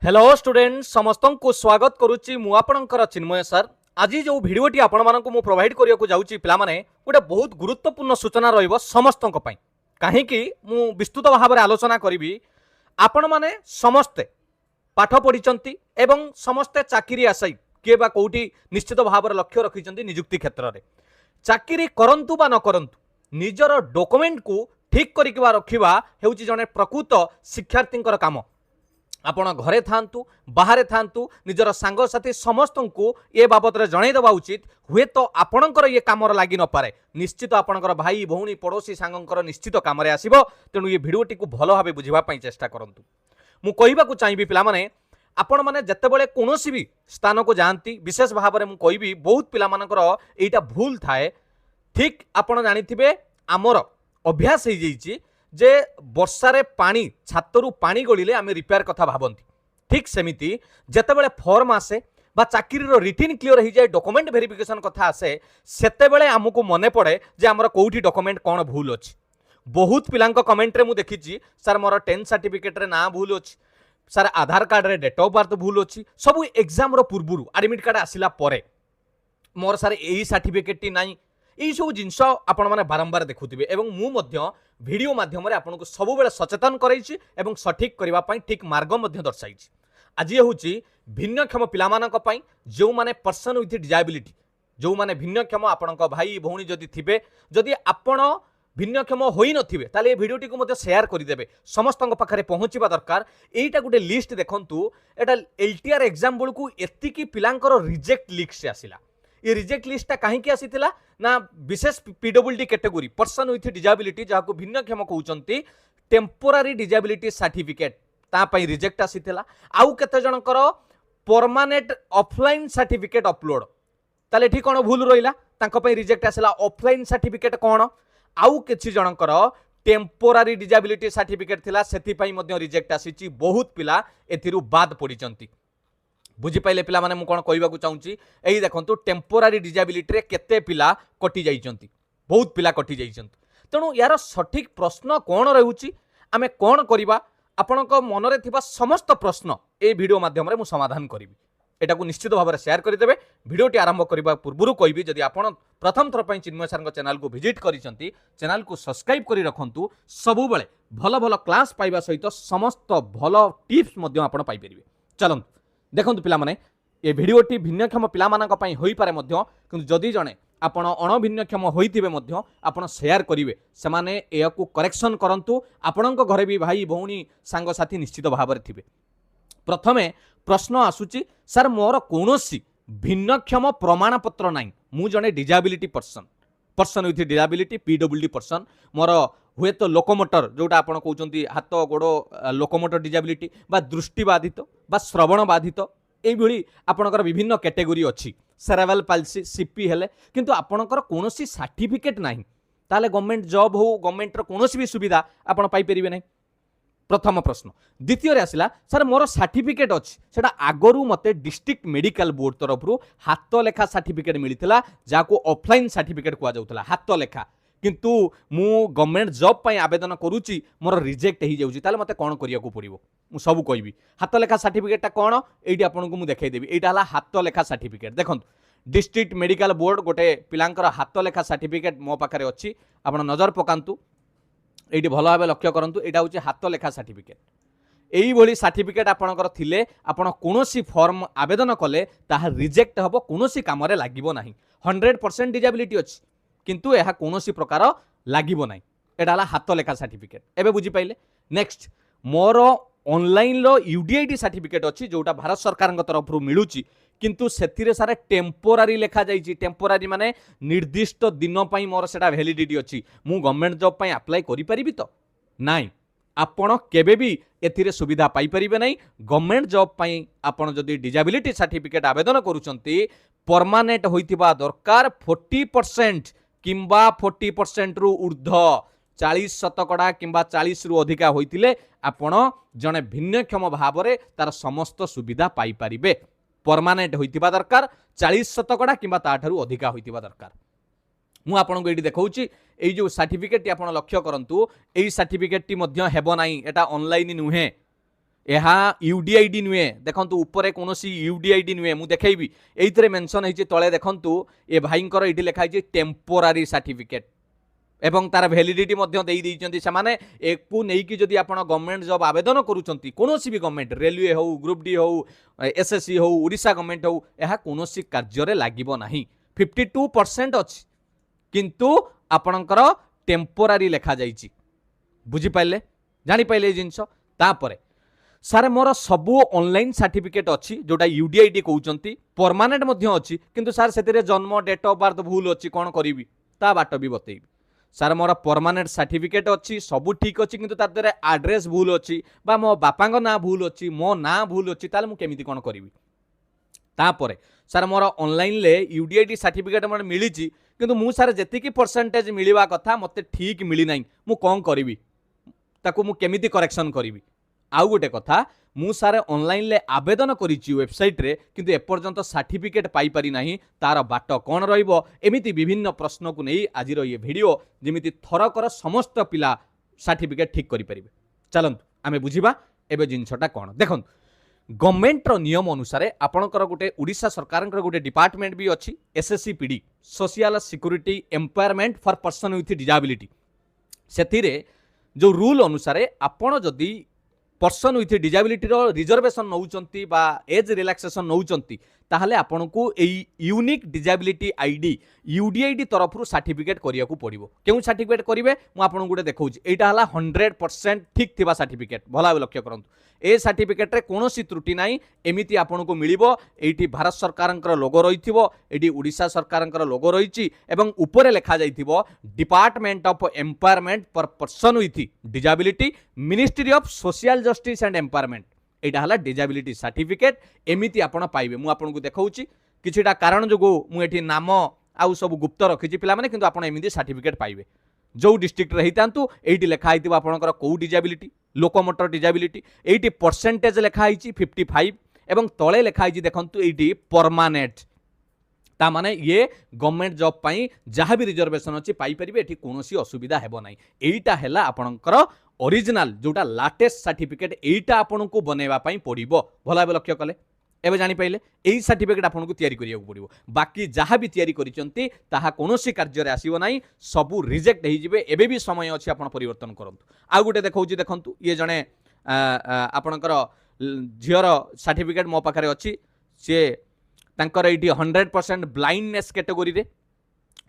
Hello student समस्त को स्वागत करुच्ची मु आपणकर चिन्मय सर। आज जो भिडटी आपण मानक मु प्रोवाइड करिया को जाउची पिला माने गोटे बहुत गुरुत्वपूर्ण सूचना रहिबो समस्त पई। काहेकि मु विस्तृत भाव आलोचना करी आपण माने समस्ते पाठ पढ़ी एवं समस्ते चाकरी आशाई किए बा कोठी निश्चित भाव लक्ष्य रखिचंती नियुक्ति क्षेत्र में चाकरी करंतु बा न करंतु निजर डॉक्यूमेंट को ठीक करिकवा रखिबा हेउची जने प्रकृत शिक्षार्थींकर काम। आपण घरे थांतु बाहरे थांतु निजर सांगसाथी समस्त को ये बाबद में जनईदेवा उचित। हुए तो आपणकर ये कम लगी न पारे निश्चित आपणकर भाई भौणी पड़ोशी सांगकर निश्चित कम आसो। तेणु ये भिडियोटी को भल भाव बुझापी चेष्टा करूँ। मु कहवाक चाहिए पिला माने आपण माने जत्तेबेले कोनोसी भी स्थान को जाती विशेष भाव में मुझे बहुत पिलामानकर एटा भूल थाए। ठीक आपण जानिथिबे आमर अभ्यास हो जाइए जे वर्षारे पानी छातरू पानी गलिले आमे रिपेयर कथा भावती। ठीक सेमिति जेतेबेले फॉर्म आसे बा चाकरी रिटिन क्लियर हो जाए डॉक्यूमेंट वेरिफिकेशन कथा आसे सेतेबेले आमको मने पड़े जे आमर कोठी डॉक्यूमेंट कौन भूल अच्छी। बहुत पिलांको कमेंट रे मु देखिछि सर मोर 10 सर्टिफिकेट रे ना भूल अच्छी, सर आधार कार्ड रे डेट ऑफ बर्थ भूल अच्छी। सब एग्जाम रो पूर्वरु एडमिट कार्ड आसिला परे मोर सर एई सर्टिफिकेट टी नाही। यही सब जिनस आपण माने बारंबार देखुथिबे एवं मु मध्य वीडियो माध्यम रे आपनको सब बेले सचेतन करैछि एवं सठिक करिवा पई ठीक मार्ग मध्य दर्शाइछि। आज ये होछि भिन्नक्षम पिलामानक पई जो माने पर्सन विथ डिजाबिलिटी जो माने भिन्नक्षम आपणक भाई भौणी जदि थिबे जदि आपण भिन्नक्षम होई नथिबे ताले ए भिडियोटी को मते शेयर करि देबे समस्तक पाखरे पहुंचीबा दरकार। एटा गुटे लिस्ट देखंतु एटा एलटीआर एग्जाम बळकु एतिकी पिलांकर रिजेक्ट लिस्ट से आसिला। ये रिजेक्ट लिस्टा कहीं आसीथिला ना विशेष PWD category person with disability जहां भिन्नक्षम कहउचंती टेम्पोरारी डिजाबिलिटी सर्टिफिकेट ता पई रिजेक्ट आसीथिला। आउ केते जनकर परमानेंट ऑफलाइन सर्टिफिकेट अपलोड ताले ठीक कोन भूल रहिला तांको पई रिजेक्ट आसिला। ऑफलाइन सर्टिफिकेट कोन आउ किछि जनकर टेम्पोरारी डिजाबिलिटी सर्टिफिकेट थिला सेति पई मध्ये रिजेक्ट आसीची। बहुत पिला एथिरु बाद पडिचंती। बुझिपाइले पिला माने मु कोन कहबाकू चाहूँगी एई देखंतु टेम्पोरारी डिजाबिलिटी रे केते पिला कटि जाइचंती बहुत पिला कटि जाइचंती। तेणु यार सठिक प्रश्न कोन रहउची आमे कोन करिबा आपणक मनरे थिबा समस्त प्रश्न ए वीडियो माध्यम रे मु समाधान करिवि। एटा को निश्चित भाव में शेयर करदेवे। वीडियोटी आरंभ करने पूर्व कहबी जदि आपण प्रथम थर पर चिन्मय सर चैनल को विजिट करिसंती चैनल को सब्सक्राइब करी रखंतु। सबु बेले भल भल क्लास पाइबा सहित समस्त भल टिप्स मध्य आपण पाई परिबे। चलंतु देखंतु पिला माने ए भिडियोटी भिन्नक्षम पिला मानक पई होई पारे मध्य किंतु जदि जणे आपण अणभिन्नक्षम होइथिबे मध्य आपण शेयर करिवे सेमाने एयाकू करेक्शन करंतु। आपणक घरे भी भाई भौणी सांग साथी निश्चित भाव में थिबे। प्रथमे प्रश्न आसुची सर मोर कोनोसी भिन्नक्षम प्रमाणपत्र नाई मु जणे disability person with disability PWD person मोर हुए तो लोकोमोटर जोटा आपण कहउचंती हाथ गोड़ लोकोमोटर डिजाबिलिटी बा दृष्टि बाधित बा श्रवण बाधित एई भली आपणकर विभिन्न कैटेगरी अछि। सेरेब्रल पाल्सी सीपी हेले किंतु आपणकर कोनोसी सर्टिफिकेट नाही ताले गवर्नमेंट जॉब हो गवर्नमेंट रो कोनोसी भी सुविधा आपण पाई परिबे नै। प्रथम प्रश्न। द्वितीय आसला सर मोर सर्टिफिकेट अच्छी सेटा आगरू मते डिस्ट्रिक्ट मेडिकल बोर्ड तरफ हाथ लेखा सर्टिफिकेट मिलता जहाँ ऑफलाइन सर्टिफिकेट कह जाऊला हाथ लेखा किंतु मु गवर्नमेंट जॉब पाई आवेदन करुच्ची मोर रिजेक्ट हो जाऊँगी ताले मते कौन करिया पड़ो मु सब कहबी। हाथ लेखा सर्टिफिकेटा कौन ये आपको मुझे देखदेवी यहाँ हाथ लेखा सर्टिफिकेट देखो डिस्ट्रिक्ट मेडिकल बोर्ड गोटे पिलांकर हाथ लेखा सर्टिफिकेट मो पाखे अच्छी आप नजर पकातु ये भल भाव लक्ष्य करूँ। यहाँ हूँ हाथ लेखा सर्टिफिकेट यही सर्टिफिकेट आपणकर थिले आपण कोनोसी फॉर्म आवेदन कले ताहा रिजेक्ट हबो कोनोसी काम रे लागिबो नाही। 100% डिजाबिलिटी अछि किंतु यह कोनोसी प्रकार लागिबो नाही। एटा हला हाथ लेखा सर्टिफिकेट। एबे बुझी पाइले। नेक्स्ट मोर ऑनलाइन लो यूडीआईडी सर्टिफिकेट अछि जोटा भारत सरकार तरफ मिलुची किंतु सेथिरे सारे टेम्पोरारी लेखा जाइछि। टेम्पोरारी माने निर्दिष्ट दिन पई मोर सेटा वैलिडिटी अछि मु गवर्नमेंट जॉब पई अप्लाई करि परिबि तो नाही। आपण केबे भी एथिरे सुविधा पाई परिबे नाही। गवर्नमेंट जॉब पई आपण जदि डिजाबिलिटी सर्टिफिकेट आवेदन करूचंती परमानेंट होइतिबा दरकार 40% किंबा 40% रु ऊर्ध्व 40% किंबा 40 रु अधिका होइतिले आपण जने भिन्नक्षम भाव रे तार समस्त सुविधा पाई परिबे। परमानेंट होइतिबा दरकार 40% किंबा ताठारु अधिका होइतिबा दरकार। मु आपनको ये देखौची एई जो सर्टिफिकेट आपण लक्ष्य करंतु एई सर्टिफिकेट टी मध्य हेबो नाही एटा ऑनलाइन नुहे यह यूडीआईडी नुहे देखो ऊपर कौन यूडीआईडी नुहे मुझे देखी ये मेंशन होती तले देखु ये भाईंकर ये लिखाई टेम्पोरारी सर्टिफिकेट एवं तार भैलिडिटी से एक नहीं जदि आप गवर्नमेंट जॉब आवेदन करुँच कौन भी गवर्नमेंट रेलवे हो ग्रुप डी हो एसएससी हो ओडिशा गवर्नमेंट हो यह कौन कार्य लगे ना 52% अच्छी किंतु आपणकर टेम्पोरारी लिखा जाइए बुझीपारे जापारे जिनस तापर सारे मोर सबू ऑनलाइन सर्टिफिकेट अच्छी जोटा यूडीआईडी कहते परमानेंट अच्छी किंतु सार से जन्म डेट ऑफ बर्थ भूल अच्छी कौन करी ता बाट भी बतेबी सार मोर परमानेंट सर्टिफिकेट अच्छी सबू ठीक अच्छी किंतु तार द्वारा एड्रेस भूल अच्छी बा मो बापा ना भूल अच्छी मो ना भूल अच्छी ताले मु केमिति कौन करी तापर सार मोर ऑनलाइन ले यूडीआईडी सर्टिफिकेट मोर मिली किंतु मु सार जेतिकी परसेंटेज मिलवा कथा मते ठीक मिली नाही मु कौन करी ताकू मु केमिति करेक्शन करी आउ गोटे कथा मु सारे ऑनलाइन ले आवेदन करिछि वेबसाइट रे किंतु एपर्यंत सर्टिफिकेट पाई पारि नाही तार बाट कौन रहिबो एमिति विभिन्न प्रश्न को नहीं आज ये वीडियो जेमिति थरकर समस्त पिला सर्टिफिकेट ठीक करि परिबे चलंतु आमे बुझिबा एबे जिनसटा कौन देखो गवर्नमेंट रो नियम अनुसार आपणकर गोटे ओडिशा सरकार गोटे डिपार्टमेंट भी अच्छी SSCPD social security empowerment for person with disability से जो रूल अनुसार आपण जदि पर्सन विथ डिसेबिलिटी रिजर्वेशन नौचंती बा एज रिलैक्सेशन नौचंती ताहले आपन को एई यूनिक डिसेबिलिटी आईडी यूडीआईडी तरफ सर्टिफिकेट करिया को पड़िबो केउ सर्टिफिकेट करिवे मु आपन गुटे देखौछि एटा हला 100% ठीक थिबा सर्टिफिकेट भला लक्ष्य करंतु ए सर्टिफिकेट रे कोनोसी त्रुटि नाही एमिति आपन को मिलिबो एठी भारत सरकारंकर लोगो रहिथिबो एठी ओडिशा सरकारंकर लोगो रहिछि एवं ऊपर लिखा जाइथिबो department of empowerment for person with disability ministry of social justice and empowerment एटा हला डिसेबिलिटी सर्टिफिकेट एमिति आपण पाइबे मु आपन को देखौछि किछिटा कारण जोगो मु एठी नाम आउ सब गुप्त रखिछि पिला माने किंतु आपण एमिति सर्टिफिकेट पाइबे जो डिस्ट्रिक्ट रहितांतु एठी लिखा आइतिबो आपणकर को डिसेबिलिटी लोकोमोटर डिसेबिलिटी एठी परसेंटेज लिखा आइछि 55 एवं तळे लिखा आइछि देखंतु एठी परमानेंट ता माने ये गवर्नमेंट जॉब पाई जहाँ भी रिजर्वेशन अच्छी पाई परिबे एठी कोनोसी असुविधा हेबो नाही एटा हैला आपणकर ओरिजिनल जोटा लाटेस्ट सर्टिफिकेट एटा आपन को बनैबा पाई पड़िबो भला लक्ष्य कले एबे जानि पाइले एई सर्टिफिकेट आपन को तयारी करिया पड़िबो बाकी जहाँ भी तयारी करिसंती ताहा कोनोसी कार्य रे आसीबो नाही सबु रिजेक्ट हेइ जिवे एबे भी समय अछि आपन परिवर्तन करंतु आ गुटे देखौछि देखंतु ये जणे आपनकर झियर सर्टिफिकेट मो पाखरे अछि से तांकर एटी 100% ब्लाइंडनेस कैटेगरी रे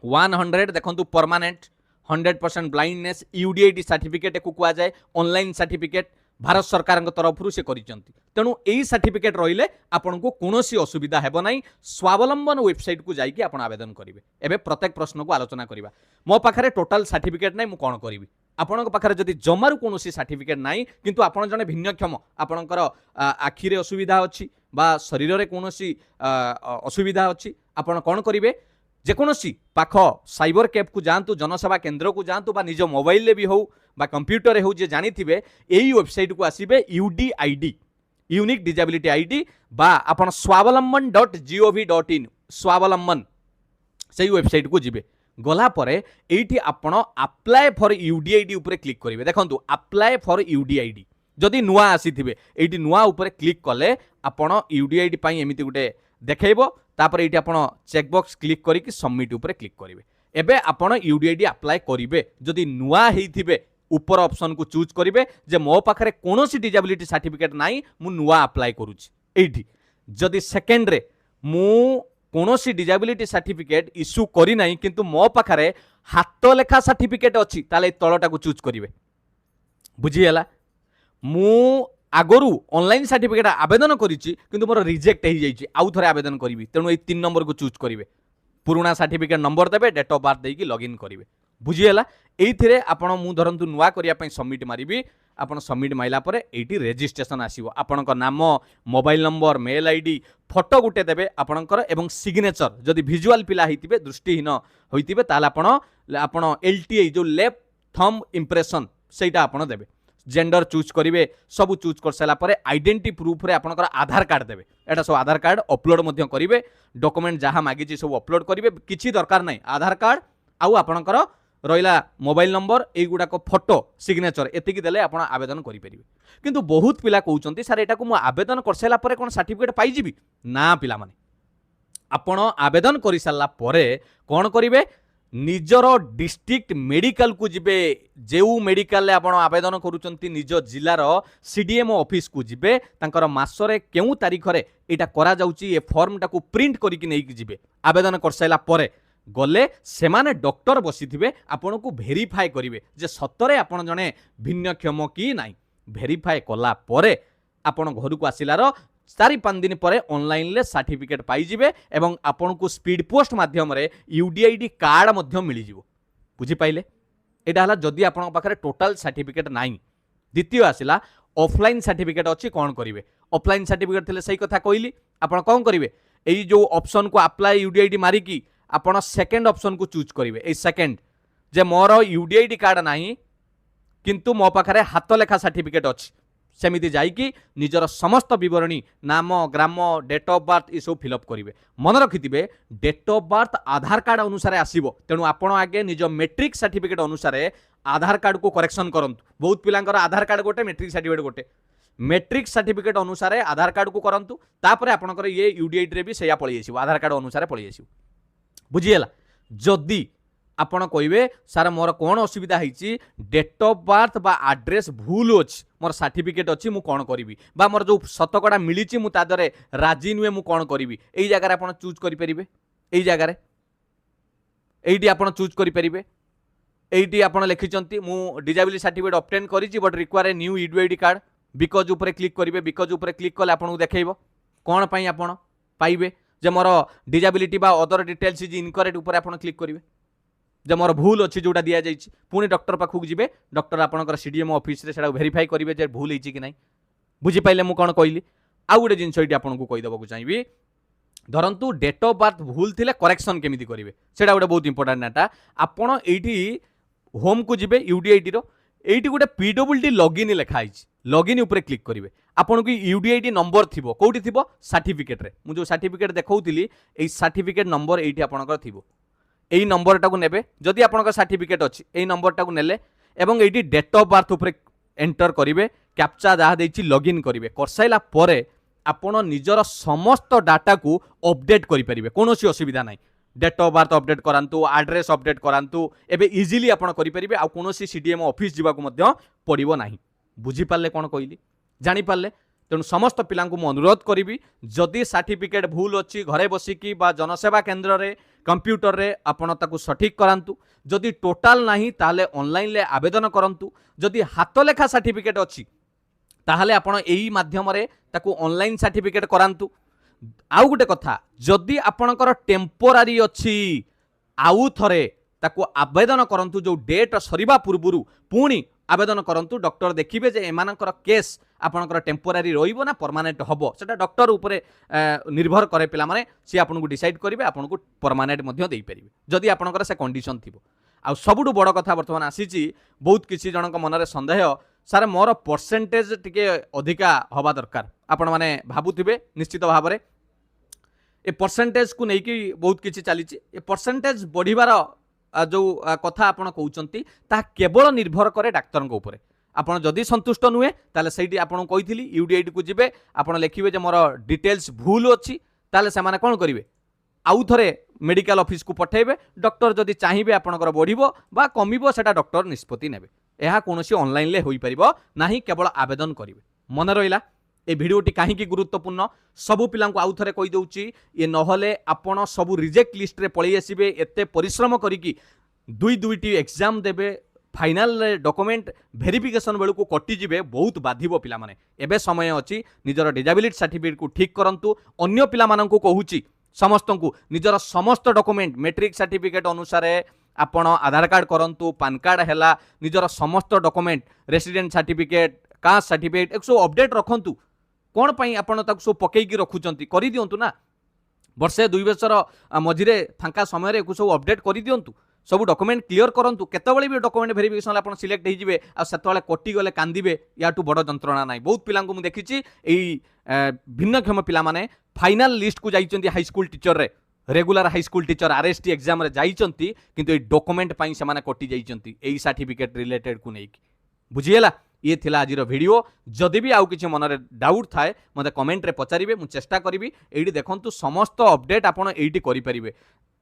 100 देखंतु परमानेंट 100% ब्लाइंडनेस यूडीआईडी सर्टिफिकेट को कुआ जाए ऑनलाइन सर्टिफिकेट भारत सरकार तरफ से करिसंती तेणु एई सर्टिफिकेट रहिले आपन को कोनोसी असुविधा हेबो नाही स्वावलंबन वेबसाइट को जाइए आपण आवेदन करिवे एबे प्रत्येक प्रश्न को आलोचना करिवा मो पाखरे टोटल सर्टिफिकेट नाही मु कोन करिवि आपन पाखरे जदि जमारू कोनोसी सर्टिफिकेट नाही किंतु आपन जने भिन्नक्षम आपनकर आखि रे असुविधा अछि बा शरीर रे कोनोसी असुविधा अछि आपन कोन करिवे जेकोसी पाख साइबर कैफ को जातु जनसेवा केन्द्र को जातु बा निज मोबाइल भी हो बा कंप्यूटर हो जे जानी थे यही वेबसाइट को आसबे यूडीआईडी यूनिक डिसेबिलिटी आईडी बा आपन swavalamban.gov.in स्वावलंबन से वेबसाइट को जिबे गला परे एठी आपण अप्लाई फॉर यूडीआईडी ऊपर क्लिक करिवे देखंतु अप्लाई फॉर यूडीआईडी जदि नुआ आसीथिबे एठी नुआ ऊपर क्लिक कले आपण यूडीआईडी पई एमिति गुटे देखैबो तापर एठी आपण चेकबॉक्स क्लिक करिक सबमिट ऊपर क्लिक करिवे एबे आपण यूडीआईडी अप्लाई करिवे जदि नुआ हेइथिबे ऊपर ऑप्शन को चूज करिवे जे मो पाखरे कोनोसी डिसेबिलिटी सर्टिफिकेट नाही मु नुआ अप्लाई करूची एठी जदि सेकेंड रे मु कोनोसी डिसेबिलिटी सर्टिफिकेट इश्यू करी नाही किंतु मो पाखरे हाथ लेखा सर्टिफिकेट अछि ताले तळटा को चूज करिवे बुझी हला मु आगरू ऑनलाइन सर्टिफिकेट आवेदन करिछि किंतु मोर रिजेक्ट हो जाइछि आउ थरे आवेदन करिवि तेणु ए 3 नंबर को चूज करिवे पुराना सर्टिफिकेट नंबर देबे डेट ऑफ बर्थ देकी लॉगिन करिवे बुझी हला एइथिरे आपण मु धरंतु नुआ करिया पई सबमिट मारिबी आपण सबमिट माइला परे एटी रजिस्ट्रेशन आसीबो आपणक नाम mobile number mail ID photo गुटे देबे आपणकर एवं सिग्नेचर जदि विजुअल पिला हितिबे दृष्टिहीन होइतिबे ताला आपण एलटीआई जो लेफ्ट थंब इंप्रेशन सेटा आपण देबे जेंडर चूज करेंगे सब चूज कर सारा पर आइडेंटिटी प्रूफ रे आपनकर आधार कार्ड देवे एटा सब आधार कार्ड अपलोड मध्य करेंगे डॉक्यूमेंट जहाँ मागिची सब अपलोड करेंगे किसी दरकार नहीं आधार कार्ड आउ आपनकर रहा मोबाइल नंबर युवाक फोटो सिग्नेचर एतिकी देले आपण आवेदन करेंगे। किंतु बहुत पिला कहते सर एटा को आवेदन कर सारा पर कौन सर्टिफिकेट पाइबी ना पिला माने आपण आवेदन कर सारा कौन करेंगे निजर डिस्ट्रिक्ट मेडिकल को जिबे जो मेडिकल आपण आवेदन करूचंती निज जिलार सीडीएमओ ऑफिस को जिबे तांकर मासरे केउ तारीख रे एटा करा जाउची ए फॉर्म टाको प्रिंट करिक नै जिबे आवेदन कर साइला परे गले सेमाने डॉक्टर बसिथिबे आपण को वेरीफाई करिवे जे सतरे आपण जने भिन्नक्षम की नाही वेरीफाई कला परे आपण घर को आसिलार 4-5 दिन पर ऑनलाइन ले सर्टिफिकेट पाइजिबे एवं आपण को स्पीड पोस्ट माध्यम रे यूडीआईडी कार्ड मध्य मिल जिवो बुझी पाइले। एटा हला जदी आपण पाखरे टोटल सर्टिफिकेट नाही। द्वितीय आसिला ऑफलाइन सर्टिफिकेट अछि कोन करिवे ऑफलाइन सर्टिफिकेट थिले सही कथा कहली आपण कोन करिवे एई जो ऑप्शन को अप्लाई यूडीआईडी मारी की आपण सेकंड ऑप्शन को चूज करिवे ए सेकंड जे मोर यूडीआईडी कार्ड नाही किंतु मो पाखरे हाथ लेखा सर्टिफिकेट अछि सेमिति जाइकी निजर समस्त विवरणी नाम ग्राम डेट ऑफ बर्थ ये सब फिलअप करेंगे। मन रखिथिबे date of birth Aadhaar card अनुसार आसीबो तेणु आपण आगे निज मेट्रिक सर्टिफिकेट अनुसार आधार कार्ड को करेक्शन करंतु। बहुत पिलांकर आधार कार्ड गोटे मेट्रिक सर्टिफिकेट गोटे मेट्रिक सर्टिफिकेट अनुसार आधार कार्ड को करंतु तापर आपनकर ये यूडीआईडी रे भी सेया पळि आसीबो आधार कार्ड अनुसार पळि आसीबो बुझिएला। जदि आपण कहिबे सार मोर कौन असुविधा होइछि डेट ऑफ बर्थ बा एड्रेस भूल अछि मोर सर्टिफिकेट अछि मु कौन करिवि बा मोर जो शतकड़ा मिलिछि मु तादरे राजी नुए मु कौन करिवि एई जगह रे आपण चूज करि परिबे एई जगह रे एईटी आपण चूज करि परिबे एईटी आपण लिखिचंती मु डिसेबिलिटी सर्टिफिकेट ऑब्टेन करिछि but require a new UDID card because ऊपर क्लिक करिवे बिकॉज ऊपर क्लिक कले आपण देखेइबो कोन पई आपण पाइबे जे मोर डिसेबिलिटी बा अदर डिटेल्स इज इनकरेक्ट ऊपर आपण क्लिक करिवे जे मोर भूल अच्छी जोटा दि जाइए पुणी डॉक्टर पाखक जी डॉक्टर आपंकर सीडीएमओ ऑफिस से वेरीफाई करेंगे जे भूल होती कि नहीं बुझीपारे मुझे कौन कहली आउ गोटे जिनस ये आपको कहीदेक चाहिए धरतु डेट ऑफ बर्थ भूल थिले करेक्शन केमिति करेंगे से गोटे बहुत इंपोर्टाट डाटा आपड़ ये होम को जी यूडीआईडी रो गोटे पीडब्ल्यूडी लॉगिन लिखाई लॉगिन ऊपर क्लिक करेंगे आपन को यूडीआईडी नंबर थी कौटी थी सर्टिफिकेट रे मुझे सर्टिफिकेट देखौली ये सर्टिफिकेट नंबर ये आपंकर थी यही नंबर टाक ने जदि आपंकर सर्टिफिकेट अच्छी यही नंबर टाक नेले एवं ये डेट ऑफ बर्थ उपर एंटर करेंगे कैप्चा जहाँ देती लॉगिन करेंगे करसाइला परे आपण निजर समस्त डाटा को अपडेट करेंगे कौन असुविधा ना डेट ऑफ बर्थ अपडेट करातु एड्रेस अपडेट करातु एबे इजिली आपण करेंगे आ कौन सीडीएमओ ऑफिस जावाक पड़ो ना बुझीपारे कौन कहली जानीपारे तेणु समस्त पिला को अनुरोध करी जदि सर्टिफिकेट भूल अच्छी घरे बसिकी बा जनसेवा केन्द्र रे कंप्यूटर रे आपण ताकू सठिक करांतु जदि टोटाल नाही ताले ऑनलाइन ले आवेदन करंतु जदि हाथ लेखा सर्टिफिकेट अच्छी ताहले आपण एही माध्यम रे ताकू ऑनलाइन सर्टिफिकेट करांतु। आउ गोटे कथा जदि आपणकर टेम्पोरारी अच्छी आउ थरे ताकू आवेदन करंतु जो डेट सरीबा पूर्वरु पुणी आवेदन करंतु डॉक्टर देखिबे जे एमानकर केस आपनकर टेम्पोरारी रहिबो ना परमानेंट हबो सेटा डॉक्टर ऊपर निर्भर करे पिला माने सी आपनको डिसाइड करिवे आपनको परमानेंट मध्ये देई परिबे जदि आपनकर से कंडीशन थिबो। आ सबुठु बड़ कथा वर्तमान आसीची बहुत किसी जनक मनरे संदेह सारे मोर परसेंटेज टिके अधिका हवा दरकार आपण माने भाबुथिबे निश्चित भाव में ए परसेंटेज को लेकिन बहुत किसी चली ए परसेंटेज बढ़िबार जो कथा आपण कहउचंती ता केवल निर्भर करे डाक्टर ऊपर आपण जदि संतुष्ट नुहे ताले सेठी आपण कहिथिली यूडीआईडी को जिबे आपण लिखिबे जे मोर डिटेल्स भूल अछि ताले से माने कोन करिवे आउ थरे मेडिकल ऑफिस को पठेबे डॉक्टर जदि चाहिए आपणकर बढ़िबो बा कमिबो सेटा डॉक्टर निष्पत्ति नेबे एहा कोनोसी ऑनलाइन ले होई परिबो नाही केवल आवेदन करिवे। मन रहिला ए भिडियोटी कहीं गुरुत्वपूर्ण सबू पिला आउ थे कही दूची ये नहले आपण सबू रिजेक्ट लिस्ट रे पलि आसबे एते परिश्रम करिकी दुईटी एग्जाम देबे फाइनाल डॉक्यूमेंट वेरिफिकेशन बेलू को कटिजे बहुत बाधिबो पिला माने एबे समय अछि निजर डिसेबिलिटी सर्टिफिकेट को ठीक करंतु अन्य पिला माननकु कहूची समस्त को निजर समस्त डॉक्यूमेंट मैट्रिक सर्टिफिकेट अनुसार आपण आधार कार्ड करंतु पान कार्ड हैला निजर समस्त document resident certificate caste certificate एक सब अपडेट रखंतु कौन पाई आपण ताकु सब पकेकी रखुचंती करि दियंतु ना वर्षे 2 वर्षर मझिरे फांका समय सब अपडेट करि दियंतु सब डॉक्यूमेंट क्लियर करंतु केतबेले भी डॉक्यूमेंट वेरिफिकेशन आपण सिलेक्ट हो जिवे आ सेतबेले कटि गले कांदिबे याटू बड़ जंत्रणा नाही। बहुत पिलांको देखिछि एई भिन्नक्षम पिला माने फाइनल लिस्ट को जाइचंती हाई स्कूल टीचर रे regular high school teacher RST exam रे जाइचंती किंतु ए डॉक्यूमेंट पई से माने कटि जाइचंती एई सर्टिफिकेट रिलेटेड को नै बुझिएला। ये थिला आजिर वीडियो। जदि भी आउ किछि मनरे डाउट थाए मते कमेंट रे पचारिबे, मु चेष्टा करिवि। एइडी देखंतु समस्त अपडेट आपण एइडी करि परिबे।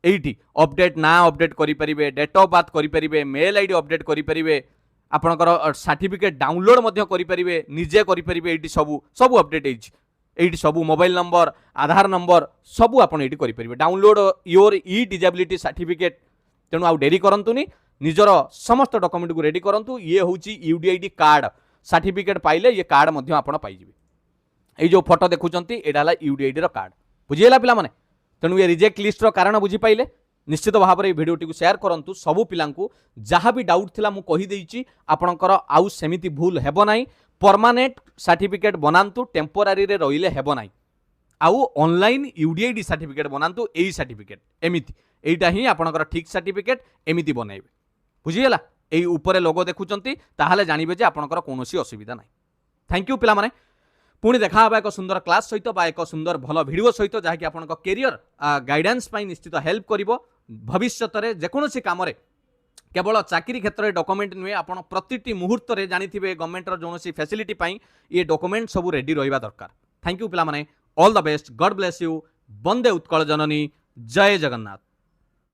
एइडी अपडेट ना अपडेट करि परिबे, डेट ऑफ बर्थ करि परिबे, मेल आईडी अपडेट करि परिबे, आपणकर सर्टिफिकेट डाउनलोड मध्य करि परिबे, निजे करि परिबे। एइडी सब अपडेट एइछि। एइडी सब मोबाइल नंबर, आधार नंबर सब आपण एइडी करि परिबे। Download your e disability certificate. तेणु आउ डेरी करंतुनी, निजर समस्त डॉक्यूमेंट को रेडी करंतु। ये होची यूडीआईडी कार्ड सर्टिफिकेट पाइले ये कार्ड मध्य आपण पाइजिबे। ए जो फोटो देखुचंती एडा हला यूडीआईडी रो कार्ड। बुझिएला पिला माने। तेणु ये रिजेक्ट लिस्ट रो कारण बुझी पाइले। निश्चित भाव में भिडियोटी को शेयर करंतु। सबु पिलांकु जहाँ भी डाउट थिला मु कहि देइची, आपणकर आउ सेमिति भूल हेबो नाही। परमानेंट सर्टिफिकेट बनांतु, टेम्पोरारी रे रहिले हेबो नाही। आउ ऑनलाइन यूडीआईडी सर्टिफिकेट बनांतु। एई सर्टिफिकेट एमिति एइटा ही आपणकर ठीक सर्टिफिकेट एमिति बनाइबे। बुझिएला। एई ऊपर लोगो देखुचंती ताहाले जानिबे जे आपणकर कोनोसी असुविधा नाही। थैंक यू पिला माने। पुणी देखा हबा एक सुंदर क्लास सहित बा एक सुंदर भल वीडियो सहित जहाँ कि आपन कैरियर गाइडेंस पाई निश्चित हेल्प करिवो। भविष्यत रे जेकोनोसी काम रे केवल चाकरी क्षेत्र में डॉक्यूमेंट नुहे, आपण प्रतिटी मुहूर्त रे जानिथिबे गवर्नमेंट रो जोनोसी फैसिलिटी पाई ये डॉक्यूमेंट सब रेडी रहिबा दरकार। थैंक यू पिला माने। All the best. God bless you. वंदे उत्कल जननी। जय जगन्नाथ।